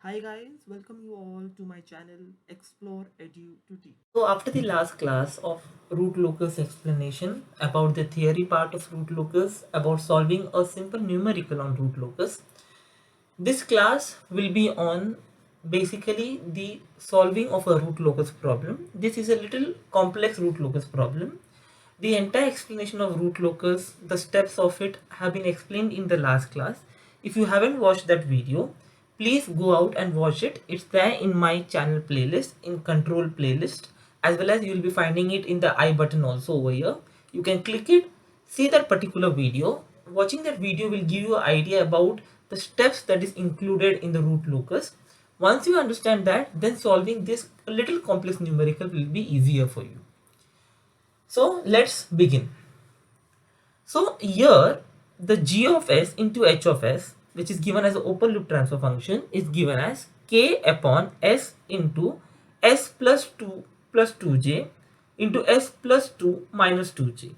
Hi guys, welcome you all to my channel Explore Edu to Teach. So after the last class of root locus explanation about the theory part of root locus, about solving a simple numerical on root locus, this class will be on basically the solving of a root locus problem. This is a little complex root locus problem. The entire explanation of root locus, the steps of it have been explained in the last class. If you haven't watched that video, please go out and watch it. It's there in my channel playlist, in control playlist, as well as you'll be finding it in the I button also over here. You can click it, see that particular video. Watching that video will give you an idea about the steps that is included in the root locus. Once you understand that, then solving this little complex numerical will be easier for you. So let's begin. So here the g of s into h of s, which is given as an open loop transfer function, is given as k upon s into s plus 2 plus 2j into s plus 2 minus 2j.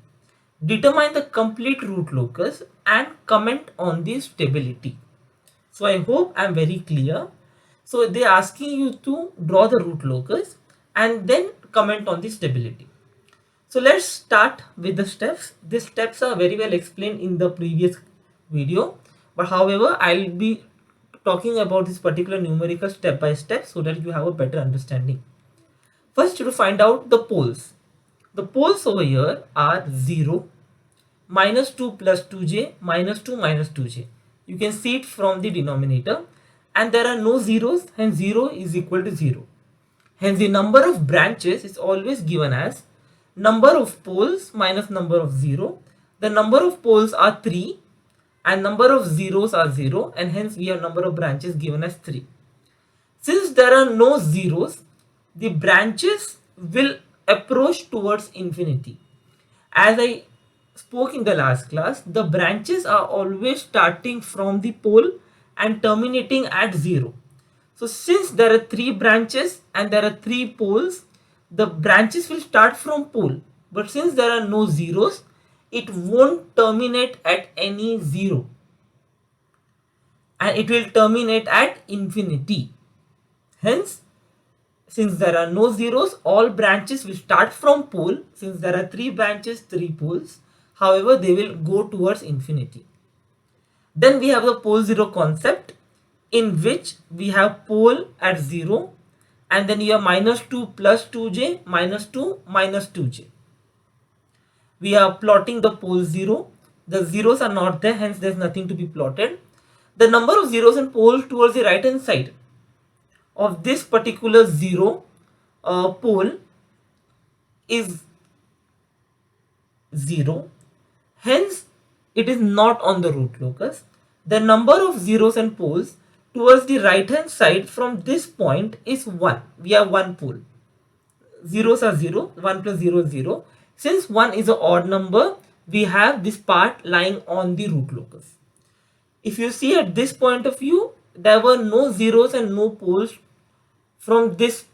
Determine the complete root locus and comment on the stability. So I hope I'm very clear. So they're asking you to draw the root locus and then comment on the stability. So let's start with the steps. These steps are very well explained in the previous video, but however I'll be talking about this particular numerical step by step so that you have a better understanding. First, to find out the poles. The poles over here are 0, minus 2 plus 2j, minus 2 minus 2j. You can see it from the denominator, and there are no zeros, hence 0 is equal to 0. Hence the number of branches is always given as number of poles minus number of 0. The number of poles are 3 and number of zeros are 0, and hence we have number of branches given as 3. Since there are no zeros, the branches will approach towards infinity. As I spoke in the last class, the branches are always starting from the pole and terminating at 0. So since there are 3 branches and there are 3 poles, the branches will start from pole. But since there are no zeros, it won't terminate at any 0. And it will terminate at infinity. Hence, since there are no zeros, all branches will start from pole. Since there are 3 branches, 3 poles. However, they will go towards infinity. Then we have the pole 0 concept, in which we have pole at 0 and then you have minus 2 plus 2j, minus 2 minus 2j. We are plotting the pole 0. The zeros are not there, hence there is nothing to be plotted. The number of zeros and poles towards the right hand side of this particular 0 pole is 0. Hence, it is not on the root locus. The number of zeros and poles towards the right hand side from this point is 1. We have one pole. Zeros are 0. 1 plus 0 is 0. Since 1 is an odd number, we have this part lying on the root locus. If you see at this point of view, there were no zeros and no poles from this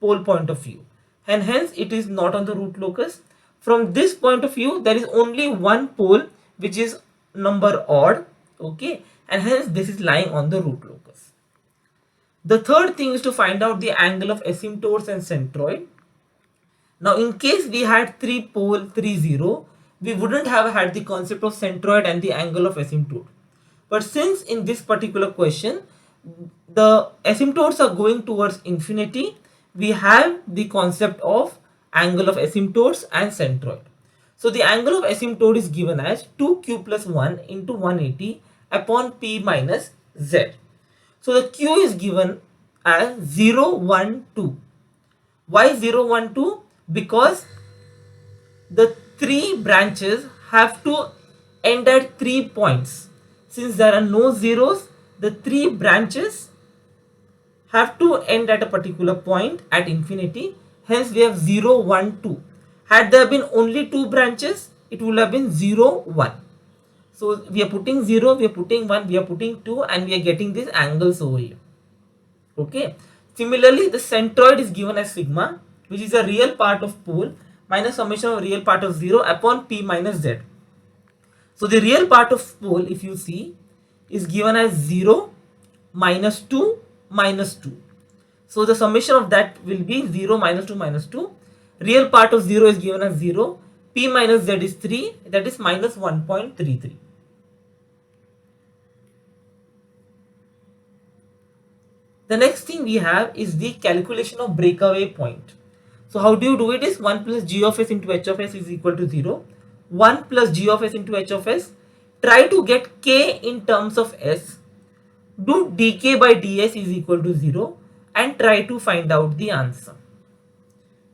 pole point of view, and hence it is not on the root locus. From this point of view, there is only one pole which is number odd, okay, and hence this is lying on the root locus. The third thing is to find out the angle of asymptotes and centroid. Now in case we had 3 pole 3 0, we wouldn't have had the concept of centroid and the angle of asymptote. But since in this particular question the asymptotes are going towards infinity, we have the concept of angle of asymptotes and centroid. So the angle of asymptote is given as 2q plus 1 into 180 upon p minus z. So the q is given as 0, 1, 2. Why 0, 1, 2? Because the 3 branches have to end at 3 points. Since there are no zeros, the 3 branches have to end at a particular point at infinity. Hence we have 0, 1, 2. Had there been only 2 branches, it would have been 0, 1. So we are putting 0, we are putting 1, we are putting 2, and we are getting these angles over here. Okay. Similarly, the centroid is given as sigma, which is a real part of pole minus summation of real part of 0 upon p minus z. So the real part of pole, if you see, is given as 0, minus 2, minus 2. So the summation of that will be 0 minus 2 minus 2. Real part of 0 is given as 0. P minus z is 3, that is minus 1.33. The next thing we have is the calculation of breakaway point. So how do you do it is 1 plus g of s into h of s is equal to 0. 1 plus g of s into h of s. Try to get k in terms of s. Do dk by ds is equal to 0 and try to find out the answer.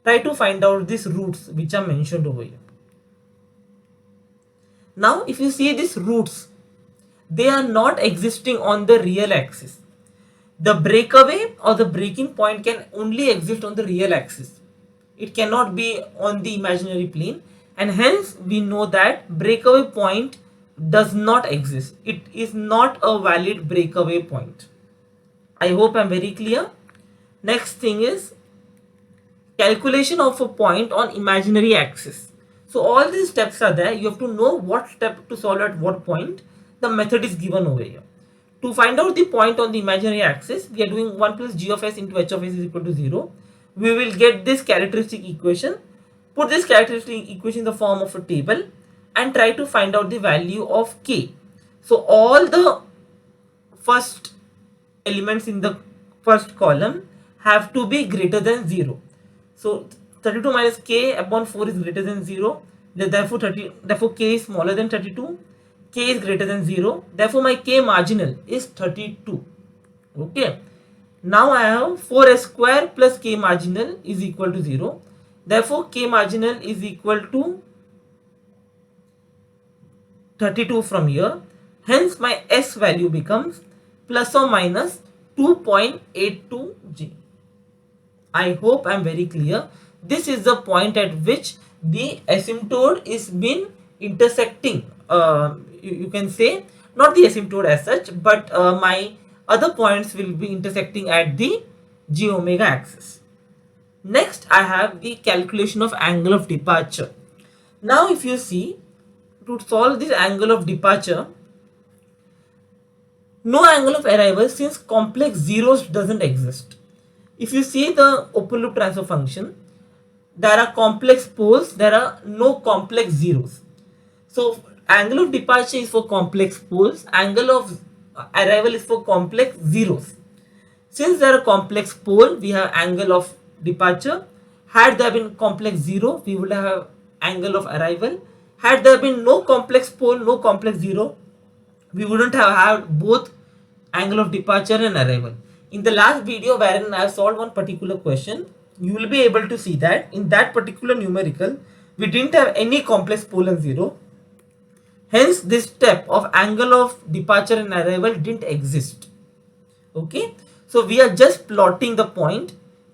Try to find out these roots which are mentioned over here. Now if you see these roots, they are not existing on the real axis. The breakaway or the breaking point can only exist on the real axis. It cannot be on the imaginary plane, and hence we know that breakaway point does not exist. It is not a valid breakaway point. I hope I'm very clear. Next thing is calculation of a point on imaginary axis. So all these steps are there. You have to know what step to solve at what point. The method is given over here. To find out the point on the imaginary axis, we are doing 1 plus g of s into h of s is equal to 0. We will get this characteristic equation. Put this characteristic equation in the form of a table and try to find out the value of k. So all the first elements in the first column have to be greater than 0. So 32 minus k upon 4 is greater than 0. Therefore k is smaller than 32. K is greater than 0. Therefore my k marginal is 32. Okay. Now I have 4s square plus k marginal is equal to 0. Therefore k marginal is equal to 32 from here. Hence my s value becomes plus or minus 2.82 g. I hope I am very clear. This is the point at which the asymptote is been intersecting. You can say not the asymptote as such, but my other points will be intersecting at the g omega axis. Next, I have the calculation of angle of departure. Now, if you see, to solve this angle of departure, no angle of arrival since complex zeros doesn't exist. If you see the open loop transfer function, there are complex poles, there are no complex zeros. So angle of departure is for complex poles, angle of arrival is for complex zeros. Since there are complex pole, we have angle of departure. Had there been complex zero, we would have angle of arrival. Had there been no complex pole, no complex zero, we wouldn't have had both angle of departure and arrival. In the last video wherein I have solved one particular question, you will be able to see that in that particular numerical, we didn't have any complex pole and zero. Hence, this step of angle of departure and arrival didn't exist. Okay. So, we are just plotting the point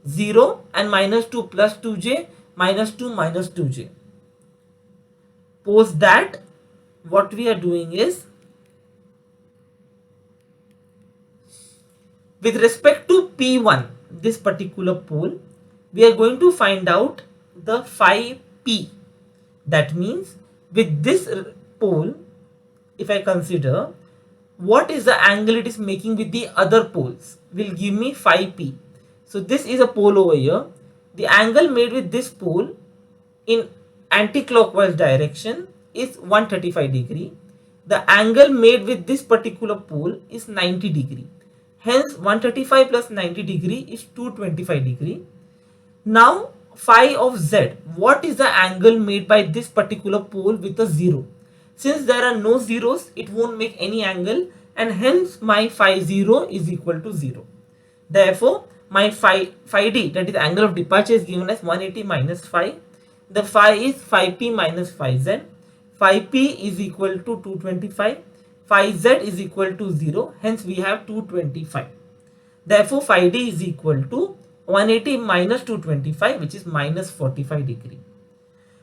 0 and minus 2 plus 2j minus 2 minus 2j. Post that, what we are doing is, with respect to P1, this particular pole, we are going to find out the phi P. That means with this pole, if I consider what is the angle it is making with the other poles, will give me phi P. So this is a pole over here. The angle made with this pole in anti-clockwise direction is 135 degree. The angle made with this particular pole is 90 degree. Hence 135 plus 90 degree is 225 degree. Now phi of z, what is the angle made by this particular pole with a 0? Since there are no zeros, it won't make any angle, and hence my phi 0 is equal to 0. Therefore my phi d, that is angle of departure, is given as 180 minus phi. The phi is phi p minus phi z. Phi p is equal to 225. Phi z is equal to 0. Hence we have 225. Therefore phi d is equal to 180 minus 225, which is minus 45 degree.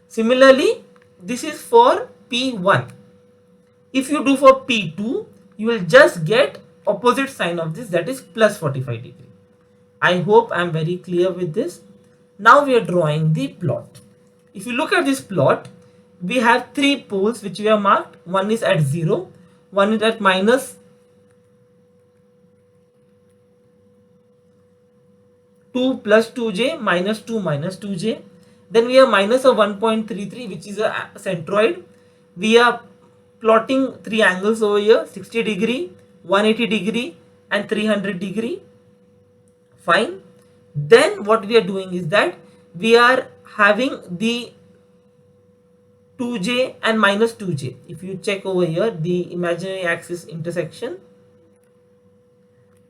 Similarly, this is for P1. If you do for P2, you will just get opposite sign of this, that is plus 45 degree. I hope I am very clear with this. Now we are drawing the plot. If you look at this plot, we have three poles which we have marked. One is at 0, one is at minus 2 plus 2j minus 2 minus 2j. Then we have minus of 1.33, which is a centroid. We are plotting three angles over here, 60 degree, 180 degree and 300 degree. Fine. Then what we are doing is that we are having the 2j and minus 2j. If you check over here, the imaginary axis intersection,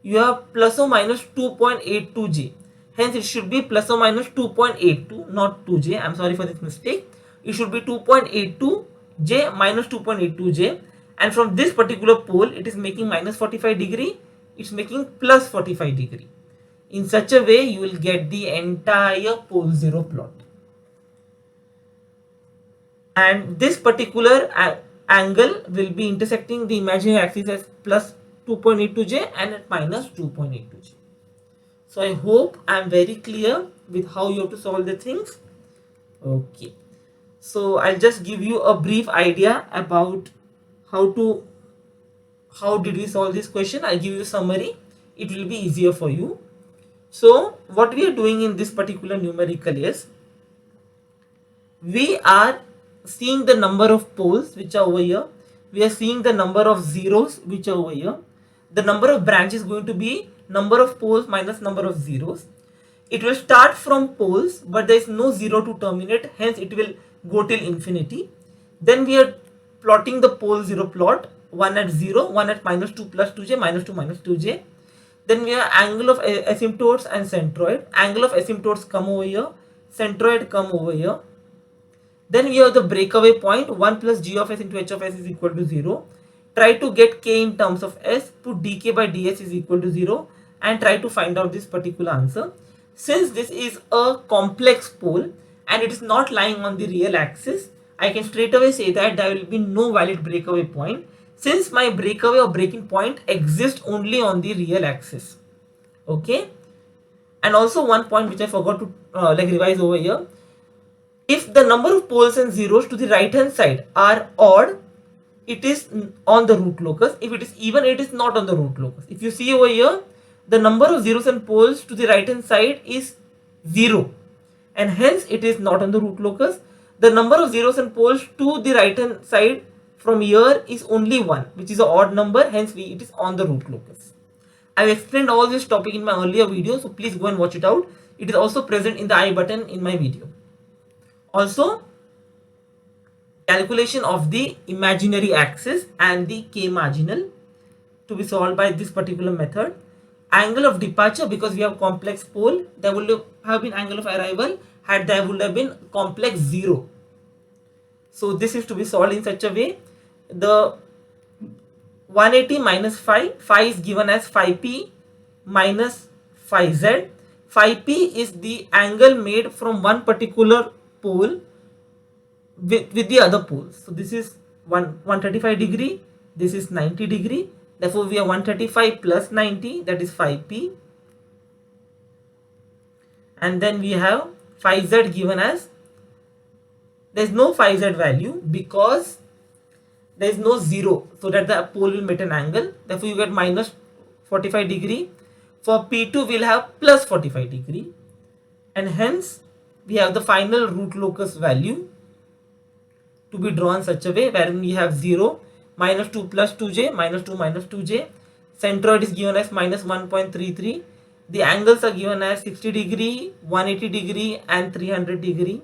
you have plus or minus 2.82j. Hence, it should be plus or minus 2.82, not 2j. I'm sorry for this mistake. It should be 2.82j minus 2.82j. And from this particular pole, it is making minus 45 degree. It's making plus 45 degree. In such a way, you will get the entire pole 0 plot. And this particular angle will be intersecting the imaginary axis as plus 2.82j and at minus 2.82j. So I hope I am very clear with how you have to solve the things. Okay. So I'll just give you a brief idea about how did we solve this question. I'll give you a summary. It will be easier for you. So what we are doing in this particular numerical is, we are seeing the number of poles which are over here. We are seeing the number of zeros which are over here. The number of branches is going to be number of poles minus number of zeros. It will start from poles, but there is no zero to terminate, hence it will go till infinity. Then we are plotting the pole 0 plot, one at 0, one at minus 2 plus 2j, minus 2 minus 2j. Then we have angle of asymptotes and centroid. Angle of asymptotes come over here, centroid come over here. Then we have the breakaway point, 1 plus g of s into h of s is equal to 0. Try to get k in terms of s, put dk by ds is equal to 0 and try to find out this particular answer. Since this is a complex pole and it is not lying on the real axis, I can straight away say that there will be no valid breakaway point, since my breakaway or breaking point exists only on the real axis. Okay. And also one point which I forgot to revise over here. If the number of poles and zeros to the right hand side are odd, it is on the root locus. If it is even, it is not on the root locus. If you see over here, the number of zeros and poles to the right hand side is 0 and hence it is not on the root locus. The number of zeros and poles to the right hand side from here is only 1, which is an odd number, hence it is on the root locus. I have explained all this topic in my earlier video, so please go and watch it out. It is also present in the I button in my video. Also, calculation of the imaginary axis and the k marginal to be solved by this particular method. Angle of departure, because we have complex pole, there would have been angle of arrival had there would have been complex 0. So this is to be solved in such a way. The 180 minus phi is given as phi p minus phi z. Phi p is the angle made from one particular pole with the other poles. So this is 135 degree, this is 90 degree. Therefore, we have 135 plus 90, that is phi p. And then we have phi z given as, there is no phi z value because there is no 0, so that the pole will make an angle. Therefore, you get minus 45 degree. For P2, we will have plus 45 degree. And hence, we have the final root locus value to be drawn such a way wherein we have 0, minus 2 plus 2j, minus 2 minus 2j. Centroid is given as minus 1.33. The angles are given as 60 degree, 180 degree and 300 degree.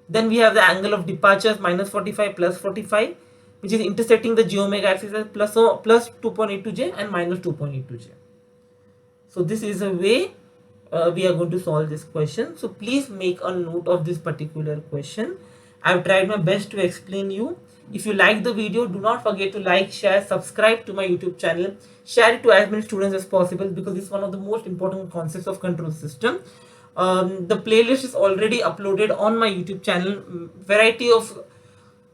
Then we have the angle of departure as minus 45 plus 45, which is intersecting the j omega axis as plus 2.82j and minus 2.82j. So this is a way we are going to solve this question. So please make a note of this particular question. I have tried my best to explain you. If you like the video, do not forget to like, share, subscribe to my YouTube channel. Share it to as many students as possible because it's one of the most important concepts of control system. The playlist is already uploaded on my YouTube channel. Variety of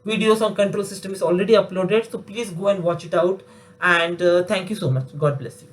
videos on control system is already uploaded. So please go and watch it out. And thank you so much. God bless you.